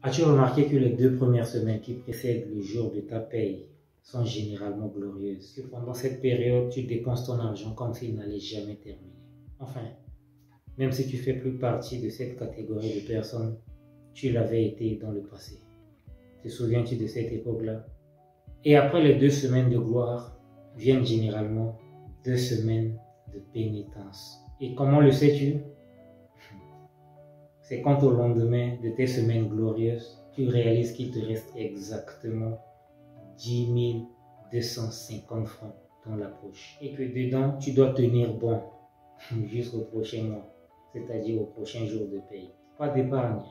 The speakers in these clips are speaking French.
As-tu remarqué que les 2 premières semaines qui précèdent le jour de ta paye sont généralement glorieuses? Que pendant cette période, tu dépenses ton argent comme s'il n'allait jamais terminer. Enfin, même si tu fais plus partie de cette catégorie de personnes, tu l'avais été dans le passé. Te souviens-tu de cette époque-là? Et après les 2 semaines de gloire, viennent généralement 2 semaines de pénitence. Et comment le sais-tu? C'est quand au lendemain de tes semaines glorieuses, tu réalises qu'il te reste exactement 10 250 francs dans la poche. Et que dedans, tu dois tenir bon jusqu'au prochain mois, c'est-à-dire au prochain jour de paye. Pas d'épargne,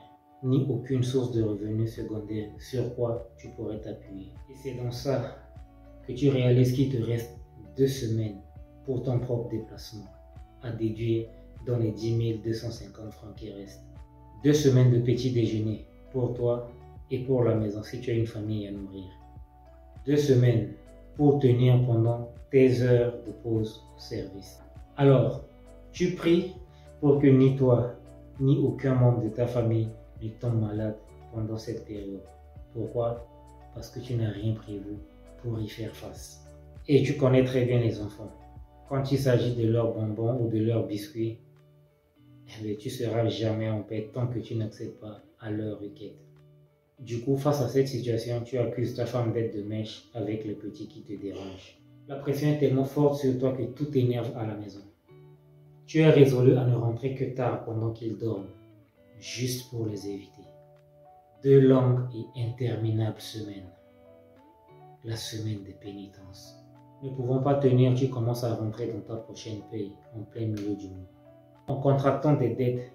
ni aucune source de revenus secondaire sur quoi tu pourrais t'appuyer. Et c'est dans ça que tu réalises qu'il te reste 2 semaines pour ton propre déplacement, à déduire dans les 10 250 francs qui restent. 2 semaines de petit déjeuner pour toi et pour la maison si tu as une famille à nourrir. 2 semaines pour tenir pendant tes heures de pause au service. Alors, tu pries pour que ni toi, ni aucun membre de ta famille ne tombe malade pendant cette période. Pourquoi? Parce que tu n'as rien prévu pour y faire face. Et tu connais très bien les enfants. Quand il s'agit de leurs bonbons ou de leurs biscuits, tu seras jamais en paix tant que tu n'accèdes pas à leur requête. Du coup, face à cette situation, tu accuses ta femme d'être de mèche avec le petit qui te dérange. La pression est tellement forte sur toi que tout t'énerve à la maison. Tu es résolu à ne rentrer que tard pendant qu'ils dorment, juste pour les éviter. 2 longues et interminables semaines. La semaine de pénitence. Ne pouvant pas tenir, tu commences à rentrer dans ta prochaine paye en plein milieu du mois, en contractant des dettes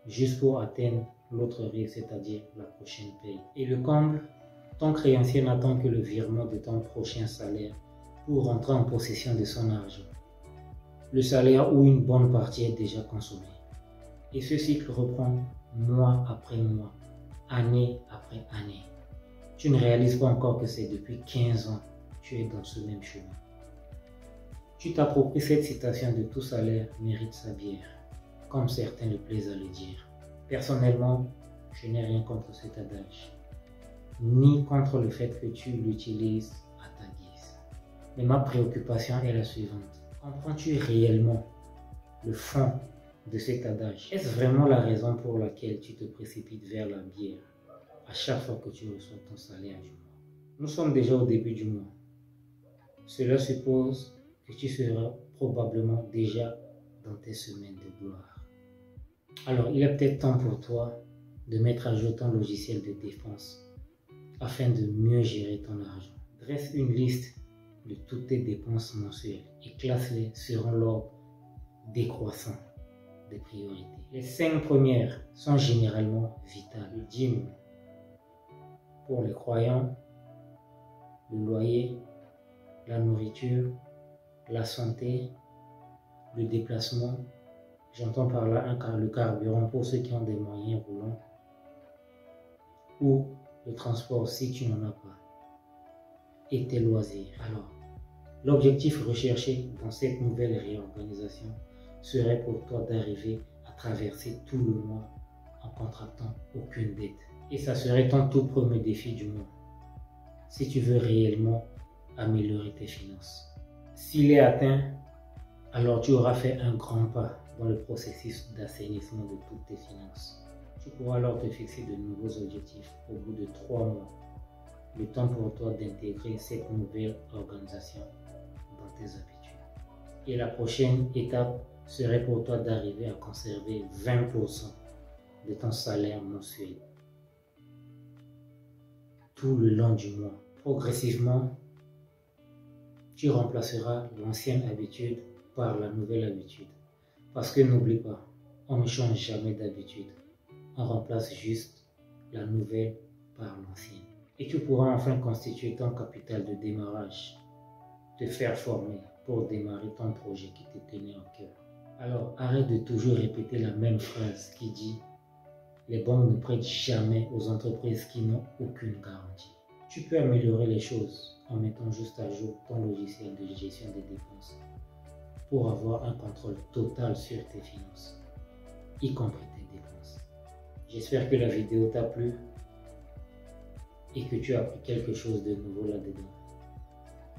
juste pour atteindre l'autre rive, c'est-à-dire la prochaine paye. Et le comble, ton créancier n'attend que le virement de ton prochain salaire pour rentrer en possession de son argent. Le salaire où une bonne partie est déjà consommée. Et ce cycle reprend mois après mois, année après année. Tu ne réalises pas encore que c'est depuis 15 ans que tu es dans ce même chemin. Tu t'appropries cette citation de tout salaire mérite sa bière, comme certains le plaisent à le dire. Personnellement, je n'ai rien contre cet adage, ni contre le fait que tu l'utilises à ta guise. Mais ma préoccupation est la suivante. Comprends-tu réellement le fond de cet adage? Est-ce vraiment la raison pour laquelle tu te précipites vers la bière à chaque fois que tu reçois ton salaire du mois? Nous sommes déjà au début du mois. Cela suppose que tu seras probablement déjà dans tes semaines de gloire. Alors, il est peut-être temps pour toi de mettre à jour ton logiciel de dépenses afin de mieux gérer ton argent. Dresse une liste de toutes tes dépenses mensuelles et classe-les selon l'ordre décroissant des priorités. Les 5 premières sont généralement vitales. Le dîme pour les croyants, le loyer, la nourriture, la santé, le déplacement, j'entends par là le carburant pour ceux qui ont des moyens roulants, ou le transport si tu n'en as pas, et tes loisirs. Alors, l'objectif recherché dans cette nouvelle réorganisation serait pour toi d'arriver à traverser tout le mois en contractant aucune dette. Et ça serait ton tout premier défi du mois, si tu veux réellement améliorer tes finances. S'il est atteint, alors tu auras fait un grand pas dans le processus d'assainissement de toutes tes finances. Tu pourras alors te fixer de nouveaux objectifs au bout de 3 mois. Le temps pour toi d'intégrer cette nouvelle organisation dans tes habitudes. Et la prochaine étape serait pour toi d'arriver à conserver 20% de ton salaire mensuel tout le long du mois. Progressivement, tu remplaceras l'ancienne habitude par la nouvelle habitude. Parce que n'oublie pas, on ne change jamais d'habitude. On remplace juste la nouvelle par l'ancienne. Et tu pourras enfin constituer ton capital de démarrage, te faire former pour démarrer ton projet qui te tenait en cœur. Alors arrête de toujours répéter la même phrase qui dit « Les banques ne prêtent jamais aux entreprises qui n'ont aucune garantie ». Tu peux améliorer les choses en mettant juste à jour ton logiciel de gestion des dépenses pour avoir un contrôle total sur tes finances, y compris tes dépenses. J'espère que la vidéo t'a plu. et que tu as appris quelque chose de nouveau là-dedans.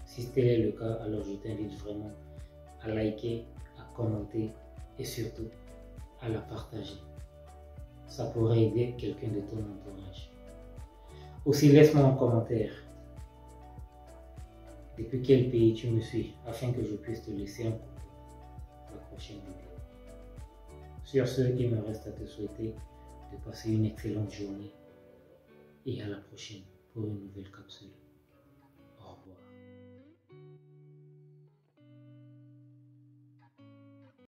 Si tel est le cas, alors je t'invite vraiment à liker, à commenter et surtout à la partager. Ça pourrait aider quelqu'un de ton entourage. Aussi, laisse-moi un commentaire. Depuis quel pays tu me suis afin que je puisse te laisser un coucou pour la prochaine vidéo. Sur ce, il me reste à te souhaiter de passer une excellente journée et à la prochaine pour une nouvelle capsule.